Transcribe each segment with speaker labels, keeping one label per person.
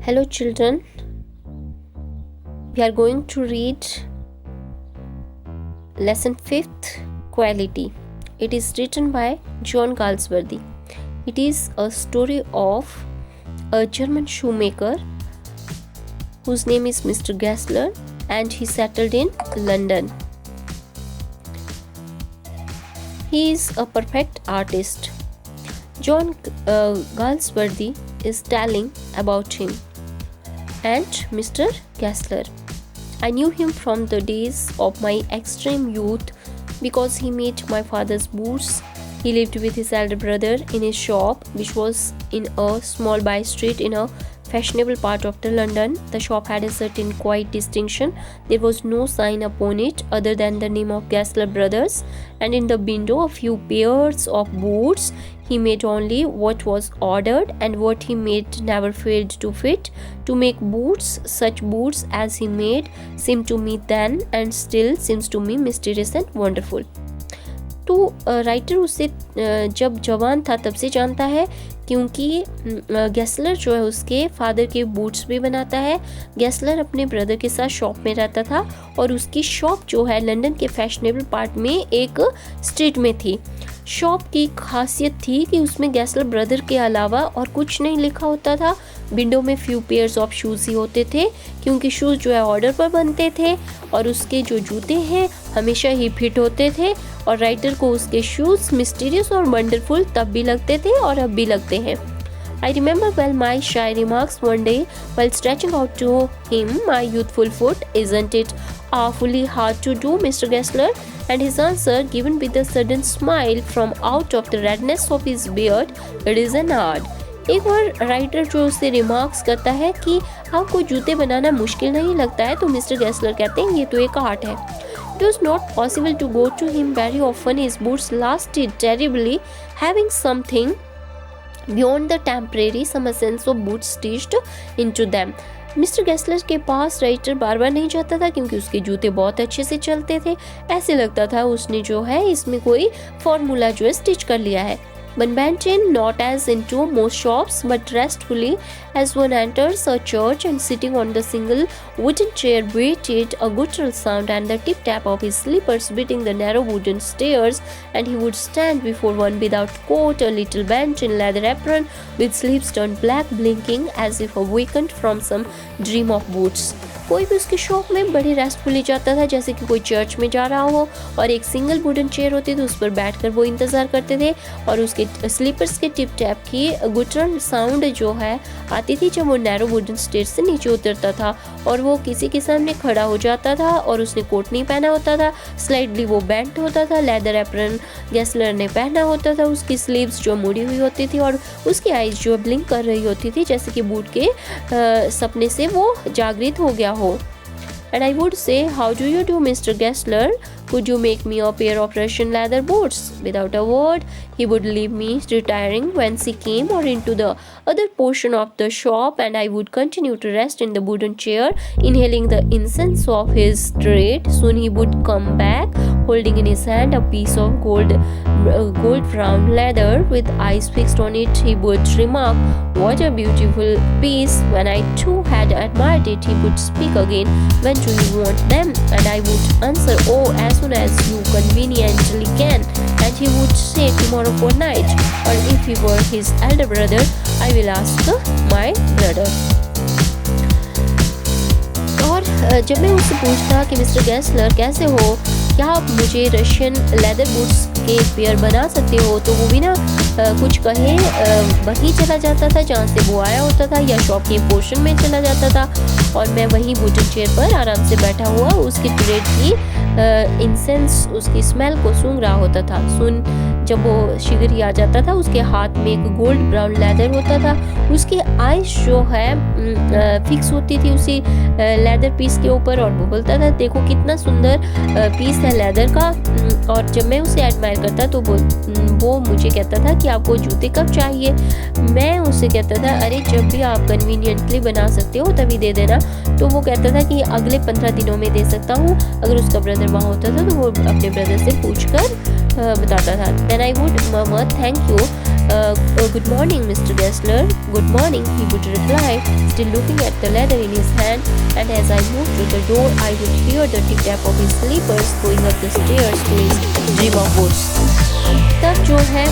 Speaker 1: Hello, children. We are going to read lesson 5th, Quality. It is written by John Galsworthy. It is a story of a German shoemaker whose name is Mr. Gessler, and he settled in London. He is a perfect artist. John Galsworthy is telling about him and Mr. Gessler. I knew him from the days of my extreme youth because he made my father's boots. He lived with his elder brother in his shop, which was in a small by street in a fashionable part of the London. The shop had a certain quiet distinction. There was no sign upon it other than the name of Gessler Brothers, and in the window a few pairs of boots. He made only what was ordered, and what he made never failed to fit. To make boots, such boots as he made, seemed to me then and still seems to me mysterious and wonderful. तो writer उसे जब जवान था तब से जानता है, क्योंकि गेस्लर जो है उसके फादर के बूट्स भी बनाता है। गेस्लर अपने ब्रदर के साथ शॉप में रहता था और उसकी शॉप जो है लंदन के फैशनेबल पार्ट में एक स्ट्रीट में थी। शॉप की खासियत थी कि उसमें गेस्लर ब्रदर के अलावा और कुछ नहीं लिखा होता था। विंडो में फ्यू पेयर्स ऑफ शूज़ ही होते थे, क्योंकि शूज़ जो है ऑर्डर पर बनते थे और उसके जो जूते हैं हमेशा ही फिट होते थे। और राइटर को उसके शूज़ मिस्टीरियस और वंडरफुल तब भी लगते थे और अब भी लगते हैं। I remember well my shy remarks one day while stretching out to him my youthful foot, "Isn't it awfully hard to do, Mr. Gessler?" And his answer, given with a sudden smile from out of the redness of his beard, "It is an art." एक बार writer जो उससे remarks करता है कि आपको जूते बनाना मुश्किल नहीं लगता है, तो मिस्टर गेस्लर कहते हैं ये तो एक आर्ट है। It was not possible to go to him very often. His boots lasted terribly, having something beyond the temporary, some essence of boots stitched into them. Mister Gessler के पास writer बार बार नहीं जाता था, क्योंकि उसके जूते बहुत अच्छे से चलते थे। ऐसे लगता था उसने जो है इसमें कोई फॉर्मूला जो है स्टिच कर लिया है। But went in not as into most shops, but restfully as one enters a church, and sitting on the single wooden chair waited a guttural sound and the tip-tap of his slippers beating the narrow wooden stairs, and he would stand before one without coat, a little bench in leather apron with sleeves turned black, blinking as if awakened from some dream of boots. कोई भी उसकी shop में बड़ी रेस्टफुली जाता था, जैसे कि कोई चर्च में जा रहा हो, और एक सिंगल वुडन चेयर होती थी, उस पर बैठकर वो इंतज़ार करते थे, और उसके स्लीपर्स के टिप टैप की गुटरल साउंड जो है आती थी जब वो नैरो वुडन स्टेयर से नीचे उतरता था, और वो किसी के सामने खड़ा हो जाता था और उसने कोट नहीं पहना होता था, स्लाइडली वो बेंट होता था, लेदर एप्रन गेस्लर ने पहना होता था, उसकी स्लीव्स जो मुड़ी हुई होती थी और उसकी आइज़ जो ब्लिंक कर रही होती थी, जैसे कि बूट के सपने से वो जागृत हो गया हो। And I would say, "How do you do, Mr. Gessler? Could you make me a pair of Russian leather boots?" Without a word, he would leave me retiring whence he came, or into the other portion of the shop, and I would continue to rest in the wooden chair, inhaling the incense of his trade. Soon he would come back, holding in his hand a piece of gold brown leather with eyes fixed on it. He would remark, "What a beautiful piece." When I too had admired it, he would speak again, "When do you want them?" And I would answer, "Oh, as soon as you conveniently can." And he would say, "Tomorrow fortnight." Or if he were his elder brother, "I will ask my brother." और जब मैं उससे पूछता कि mister Gessler कैसे हो, क्या आप मुझे रशियन लेदर बूट्स के एक पेयर बना सकते हो, तो वो भी ना कुछ कहे वहीं चला जाता था जहाँ से वो आया होता था, या शॉप के पोर्शन में चला जाता था, और मैं वहीं वुडन चेयर पर आराम से बैठा हुआ उसकी ट्रेड की इंसेंस, उसकी स्मेल को सूंघ रहा होता था। जब वो शिगरी आ जाता था, उसके हाथ में एक गोल्ड ब्राउन लेदर होता था, उसकी आइज जो है फिक्स होती थी उसी लेदर पीस के ऊपर, और वो बोलता था, "देखो कितना सुंदर पीस है लेदर का." और जब मैं उसे एडमायर करता तो वो मुझे कहता था कि आपको जूते कब चाहिए। मैं उससे कहता था, "अरे जब भी आप कन्वीनियंटली बना सकते हो तभी दे देना।" तो वो कहता था कि अगले 15 दिनों में दे सकता हूँ। अगर उसका ब्रदर वहाँ होता था तो वो अपने ब्रदर से पूछ कर बताता था। Then I would murmur, "Thank you." Good morning, Mr. Gessler. Good morning, he would reply, still looking at the leather in his hand, and as I moved to the door, I would hear the tip-tap of his slippers going up the stairs to his dream of woods. तब जो है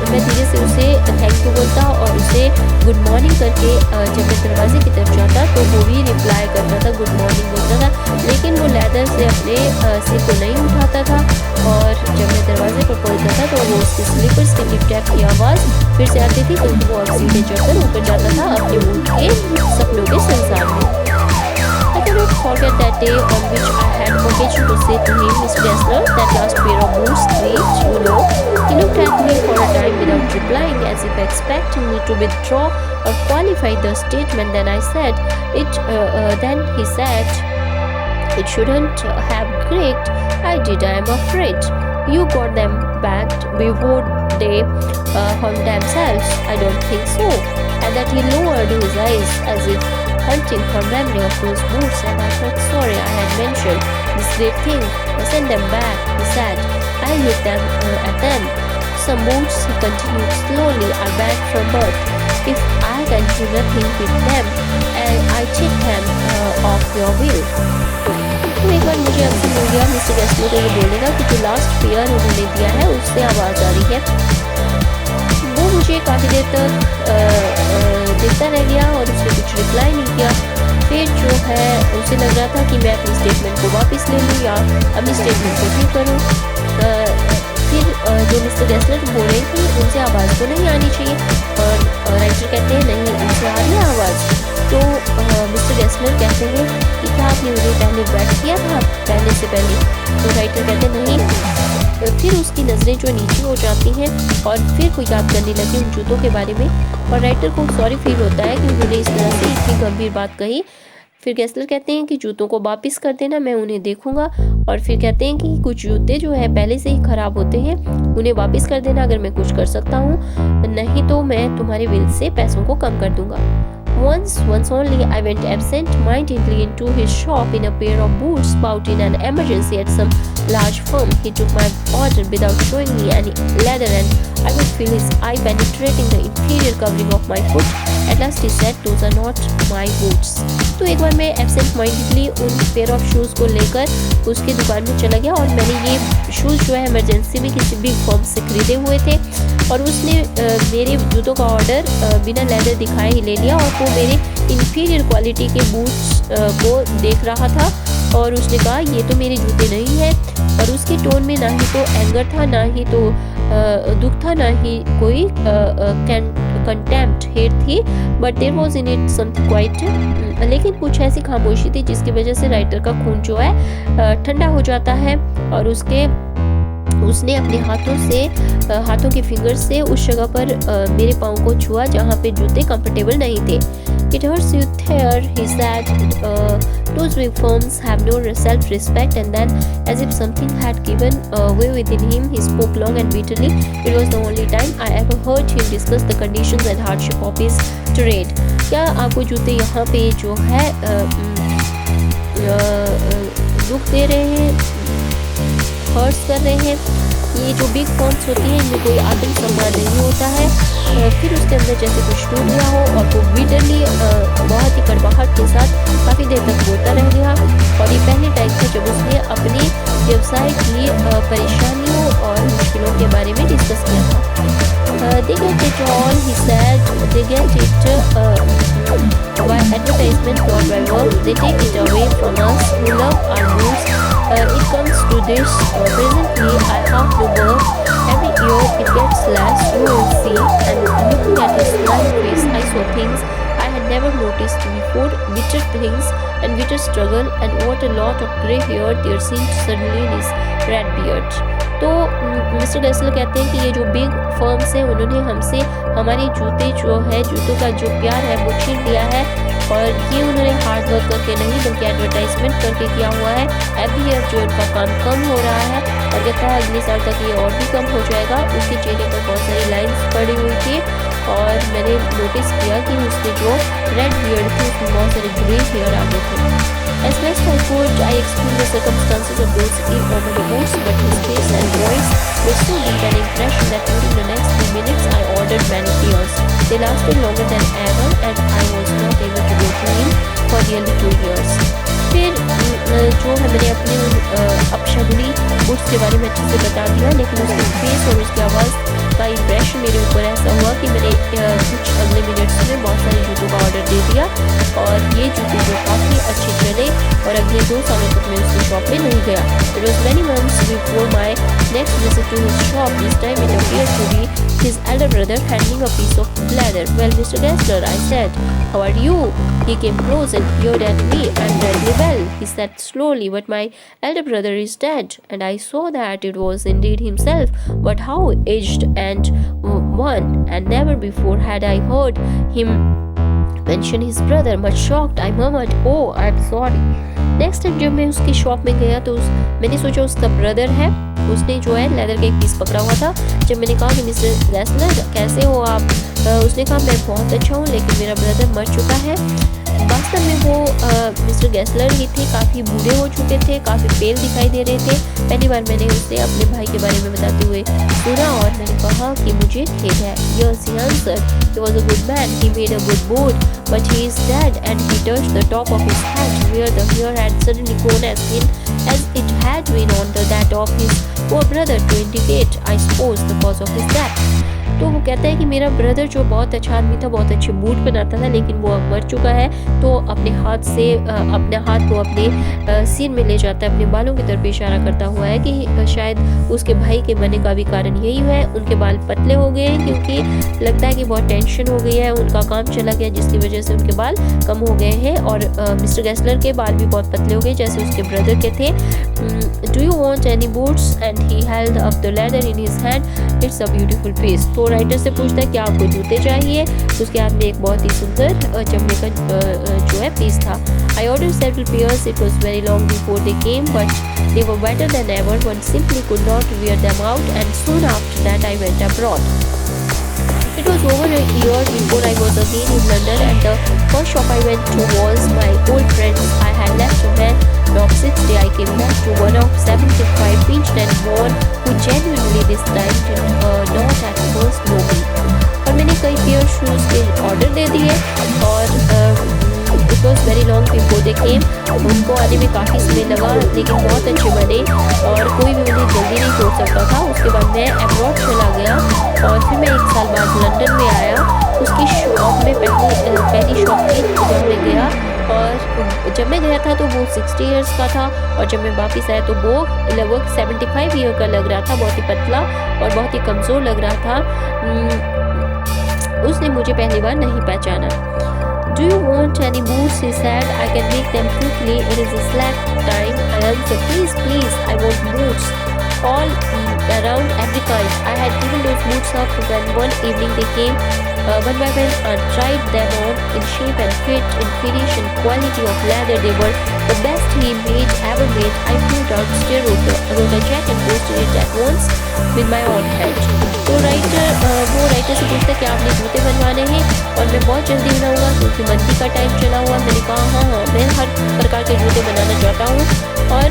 Speaker 1: मैं धीरे से उसे thank you बोलता और उसे गुड मॉर्निंग करके जब मैं दरवाजे की तरफ जाता तो वो भी रिप्लाई करता था, गुड मॉर्निंग बोलता था, लेकिन वो लेदर से अपने सिर को नहीं उठाता था। और जब मैं दरवाजे पर पहुंचता था तो वो उसके स्लीपर्स के टिप टैप की आवाज़ फिर से आती थी, तो वो अब सीधे चढ़कर ऊपर जाता था अपने ऊँट के सपनों के संसार में। I cannot forget that day on which I had occasion to say to him, Mr. Gessler, that last pair of boots, which, you know. He looked at me for a time without replying, as if expecting me to withdraw or qualify the statement. Then I said, then he said, it shouldn't have creaked. I did, I am afraid. You got them back before they hung themselves. I don't think so. And that he lowered his eyes as if hunting for memory of those boots, and I felt sorry I had mentioned this great thing. Send them back, he said. I looked at them. Some boots, he continued slowly, are back from birth. If I can do nothing with them, and I check them off your will. तो एक बार मुझे अक्सर मिल गया mister Gessler को ये बोलेगा कि जो लास्ट पेयर उन्होंने दिया है उससे आवाज़ आ रही है। वो मुझे काफ़ी देर तक देखता रह गया और उसने कुछ रिप्लाई नहीं किया। फिर जो है उसे लग रहा था कि मैं अपनी स्टेटमेंट को वापस ले लूँ या अपनी स्टेटमेंट को क्यों करूँ। फिर जो मिस्टर गेस्लर बोल रहे थे उनसे आवाज़ तो नहीं आनी चाहिए, और राइटर कहते हैं नहीं उनसे आ रही है आवाज़। तो मिस्टर गेस्लर कहते हैं कि क्या आपने मुझे पहले बैठ किया था पहले से पहले। तो राइटर कहते नहीं। फिर उसकी नज़रें जो नीचे हो जाती हैं और फिर कोई याद करने लगी उन जूतों के बारे में, और राइटर को सॉरी फील होता है कि उन्होंने इस तरह से इतनी गंभीर बात कही। फिर गेस्लर कहते हैं कि जूतों को वापस कर देना, मैं उन्हें देखूंगा। और फिर कहते हैं कि कुछ जूते जो है पहले से ही ख़राब होते हैं, उन्हें वापस कर देना अगर मैं कुछ कर सकता हूँ, नहीं तो मैं तुम्हारे बिल से पैसों को कम कर दूंगा। Once only, I went absent-mindedly into his shop in a pair of boots bought in an emergency at some large firm. He took my order without showing me any leather, and I could feel his eye penetrating the inferior covering of my foot. At last he said, "Those are not my boots." तो एक बार मैं absent-mindedly उन pair of shoes को लेकर उसकी दुकान में चला गया, और मैंने ये शूज़ जो है इमरजेंसी में किसी बिग फर्म से खरीदे हुए थे, और उसने मेरे जूतों का ऑर्डर बिना लेदर दिखाए ही ले लिया, और वो मेरे इंफीरियर क्वालिटी के बूट्स को देख रहा था, और उसने कहा ये तो मेरे जूते नहीं हैं। और उसके टोन में ना ही तो एंगर था, ना ही तो दुख था, ना ही कोई कंटेम्प्ट हेट थी, but there was in it something quite. लेकिन कुछ ऐसी खामोशी थी जिसकी वजह से राइटर का खून जो है ठंडा हो जाता है, और उसने अपने हाथों के फिंगर से उस जगह पर मेरे पाँव को छुआ जहाँ पे जूते कंफर्टेबल नहीं थे। It hurts you there, he said. Those big firms have no self-respect, and then, as if something had given way within him, he spoke long and bitterly. It was the only time I ever heard him discuss the conditions and hardship of his trade. क्या आपको जूते यहाँ पे जो है दुख दे रहे हैं, हर्ट्स कर रहे हैं? ये जो बिग फर्म्स होती हैं इनमें कोई आत्म सम्मान नहीं होता है। फिर उसके अंदर जैसे कुछ टूट गया हो, और वो बिटरली बहुत ही कड़वाहट के साथ काफ़ी देर तक बोलता रह गया। और ये पहले टाइम था जब उसने अपने व्यवसाय की परेशानियों और मुश्किलों के बारे में डिस्कस किया था। They get it all, he said. They get it by advertisement or by work. They take it away from us who love our roots. It comes to this. Presently, I have to work. Every year it gets less, you will see. And looking at his blank face, I saw things I had never noticed before. Bitter things and bitter struggle, and what a lot of grey hair there seemed suddenly in his red beard. तो mister Gessler कहते हैं कि ये जो big firms हैं उन्होंने हमसे हमारे जूतों का जो प्यार है वो छीन लिया है, और ये उन्होंने हार्ड वर्क करके नहीं बल्कि एडवर्टाइजमेंट करके किया हुआ है। एवरी ईयर जो उनका काम कम हो रहा है, और कहता है अगले साल तक ये और भी कम हो जाएगा। उसके चेहरे पर बहुत सारी लाइन्स पड़ी हुई थी, और मैंने नोटिस किया कि उसके जो रेड बियर्ड थी उसमें बहुत सारे ग्रे हेयर आ गए थे। As best I could, I explained the circumstances of those over the boots, but his face and voice were so deep an impression that during the next few minutes I ordered many beers. They lasted longer than ever, and I was not able to go clean for nearly 2 years. फिर जो है मैंने अपने अपशगुनी boots के बारे में अच्छे से बता दिया, लेकिन उसके फेस और उसकी आवाज़ का इम्प्रेशन मेरे ऊपर ऐसा हुआ कि मैंने कुछ अगले मिनट्स में बहुत सारे जूतों का ऑर्डर दे दिया और ये जूते जो काफ़ी अच्छे चले और अगले 2 सालों तक मैं उसकी शॉप में नहीं गया। It was many months before my next visit to his shop. This time it appeared to be his elder brother handling a piece of leather. Well, Mr. Gessler, I said, how are you? He came close and peered at me. I'm very well, he said slowly, but my elder brother is dead. And I saw that it was indeed himself, but how aged and worn, and never before had I heard him mention his brother. Much shocked, I murmured, oh, I'm sorry. Next time जब मैं उसकी shop में गया तो मैंने सोचा उसका brother है, उसने जो है लेदर का एक पीस पकड़ा हुआ था। जब मैंने कहा कि मिस्टर गैसलर कैसे हो आप, उसने कहा मैं बहुत अच्छा हूँ लेकिन मेरा ब्रदर मर चुका है। वास्तव में वो मिस्टर गैसलर ही थे, काफ़ी बूढ़े हो चुके थे, काफ़ी पेल दिखाई दे रहे थे। पहली बार मैंने उसे अपने भाई के बारे में बताते हुए सुना और मैंने कहा कि मुझे खेद है। Yes, he answered. He was a good man. He made a good board, but he is dead. And he touched the top of his hat, where the hair had suddenly grown as thin as it had been on that of his poor brother, to indicate, I suppose, the cause of his death. तो वो कहता है कि मेरा brother जो बहुत अच्छा आदमी था, बहुत अच्छे बूट बनाता था, लेकिन वो अब मर चुका है। तो अपने हाथ से अपने हाथ को अपने सिर में ले जाता है, अपने बालों की तरफ इशारा करता हुआ है कि शायद उसके भाई के मरने का भी कारण यही है। उनके बाल पतले हो गए हैं क्योंकि लगता है कि बहुत टेंशन हो गई है, उनका काम चला गया जिसकी वजह से उनके बाल कम हो गए हैं। और मिस्टर गैसलर के बाल भी बहुत पतले हो गए जैसे उसके ब्रदर के थे। Do you want any boots? And he held up the leather in his hand. It's a beautiful piece. तो राइटर से पूछता है कि आपको जूते चाहिए। उसके हाथ में एक बहुत ही सुंदर चमड़े का जो है पीस था। I order several pairs. It was very long before they came, but they were better than ever. One simply could not wear them out, and soon after that I went abroad. It was over a year before I was again in London, and the first shop I went to was my old friend's. I had left when on 6th day I came back to one of 75 pinched and worn, who genuinely this time did not at first know me. और मैंने कई pair shoes के order दे दिए और it was very long before they came. उनको आने में काफ़ी समय लगा लेकिन बहुत अच्छे बने और कोई भी उन्हें जल्दी नहीं छोड़ सकता था। उसके बाद मैं अब्रॉड चला गया और फिर मैं 1 साल बाद लंदन में आया। उसकी शॉप में पहली शॉप थी जब मैं गया, और जब मैं गया था तो वो 60 ईयर्स का था और जब मैं वापस आया तो वो लगभग 75 ईयर का लग रहा था, बहुत ही पतला और बहुत ही कमज़ोर लग रहा था। उसने मुझे पहली बार नहीं पहचाना। Do you want any boots? He said. I can make them quickly. It is a slack time. I answered, please, please, I want boots. All around every kind. I had given those boots up when one evening they came one by one and tried them on in shape and fit, in finish and quality of leather. They were the best he ever made. I pulled out wrote a check and posted it at once with my own hand. तो वो writer से पूछता है कि आपने जूते बनवाने हैं और मैं बहुत जल्दी बनाऊंगा क्योंकि मंदी का टाइम चला हुआ। मैंने कहा हाँ मैं हर प्रकार के जूते बनाना चाहता हूँ। और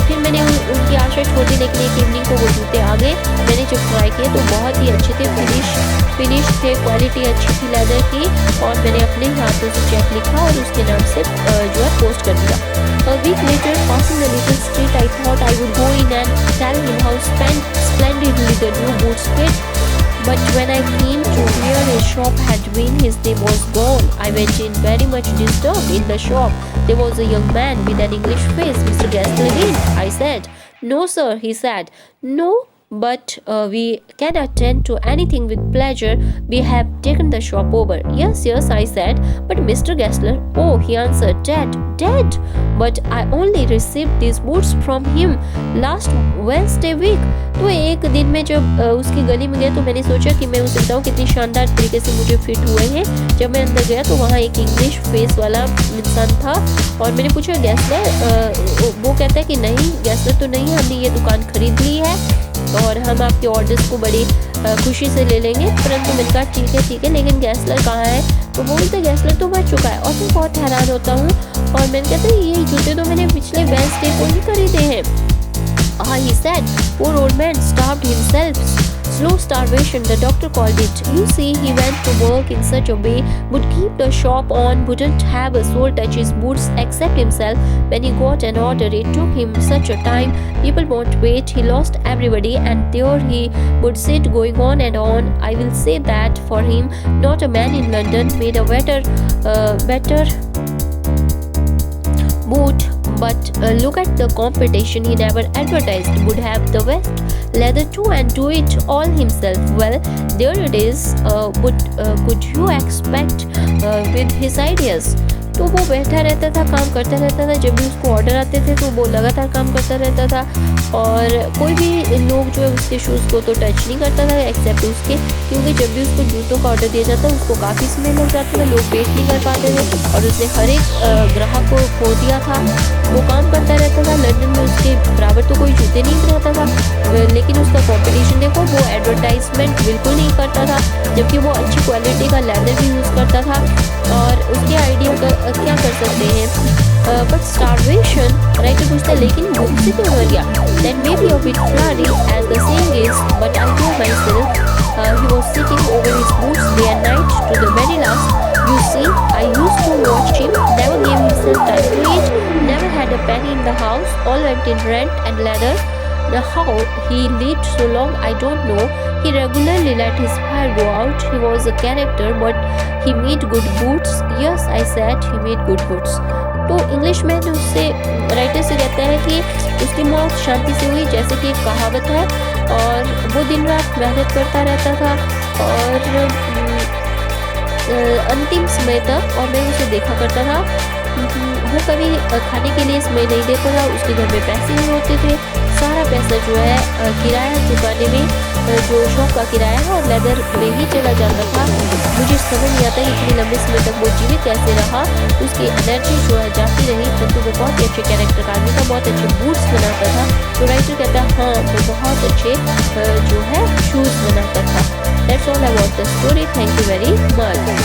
Speaker 1: फिर मैंने उनकी आशा छोड़ दी, लेकिन एक इवनिंग को वो जूते आ गए। मैंने जब ट्राई किए तो बहुत ही अच्छे थे, फिनिश थे, क्वालिटी अच्छी थी लेदर की, और मैंने अपने हाथों से चेक लिखा और उसके नाम से जो है पोस्ट कर दिया। A week later, passing the little street, I thought I would go in and tell him how splendidly the new boots fit. But when I came to where his shop had been, his name was gone. I went in very much disturbed. In the shop, there was a young man with an English face. Mr. Gaskell in? I said. No, sir, he said. No, but we can attend to anything with pleasure. We have taken the shop over. Yes, I said. But Mr. Gessler, oh, he answered, dead. But I only received these boots from him last Wednesday week. तो एक दिन में जब उसकी गली में गया तो मैंने सोचा कि मैं उसे बताऊँ कितनी शानदार तरीके से मुझे फिट हुए हैं। जब मैं अंदर गया तो वहाँ एक इंग्लिश फेस वाला इंसान था और मैंने पूछा गैसलर? वो कहता है कि नहीं गैसलर तो नहीं, हमने ये दुकान खरीद ली है और हम आपके ऑर्डर्स को बड़ी खुशी से ले लेंगे। परंतु मैंने कहा ठीक है लेकिन गैसलर कहाँ है? तो बोलते गैसलर तो मर चुका है। और मैं बहुत हैरान होता हूँ। और मैंने कहता है ये जूते तो मैंने पिछले वेडनेसडे को ही खरीदे हैं। He said, poor old man starved himself. Slow starvation, the doctor called it. You see, he went to work in such a way, would keep the shop on, wouldn't have a soul touch his boots except himself. When he got an order, it took him such a time. People won't wait. He lost everybody, and there he would sit going on and on. I will say that for him, not a man in London made a better boot. But look at the competition. He never advertised. Would have the best leather too and do it all himself. Well, there it is. What could you expect with his ideas? तो वो बैठा रहता था, काम करता रहता था। जब भी उसको ऑर्डर आते थे तो वो लगातार काम करता रहता था। और कोई भी लोग जो है उसके शूज़ को तो टच नहीं करता था एक्सेप्ट उसके, क्योंकि जब भी उसको जूतों का ऑर्डर दिया जाता उसको काफ़ी स्मेल लग जाता था, लोग वेट नहीं कर पाते थे। और उसने हर एक ग्राहक को खो दिया था। वो काम करता रहता था। लंदन में उसके बराबर तो कोई जूते नहीं बनाता था, लेकिन उसका कॉम्पिटिशन देखो, वो एडवर्टाइजमेंट बिल्कुल नहीं करता था, जबकि वो अच्छी क्वालिटी का लेदर भी यूज़ करता था। और उसके आइडिया का क्या कर सकते हैं। बट स्टारवेशन, राइटर पूछता है लेकिन भूख से क्यों मर गया। That may be a bit bloody as the saying is, but I told myself he was sitting over his boots day and night to the very last. You see, I used to watch him, never gave himself time to eat, never had a penny in the house, all went in rent and leather. Now how he lived so long, I don't know. He regularly let his hair go out. He was a character, but he made good boots. Yes, I said he made good boots. तो English में उससे writer से कहता है कि उसकी मौत शांति से हुई, जैसे कि एक कहावत है। और वो दिन रात मेहनत करता रहता था और अंतिम समय तक, और मैं उसे देखा करता था। वो कभी खाने के लिए समय नहीं देता था, उसके घर में पैसे नहीं होते थे। सारा पैसा जो है किराया चुकाने में, जो शॉप का किराया है और लेदर में ही चला जाता था। मुझे समझ नहीं आता कि इतने लंबे समय तक वो जीवित कैसे रहा। उसकी एनर्जी जो है जाती रही, परंतु वो बहुत ही अच्छे कैरेक्टर का आदमी था, बहुत अच्छे बूट्स बनाता था। तो राइटर कहता है हाँ, वो बहुत अच्छे जो है शूज़ बनाता था। That's all about the story. Thank you very much.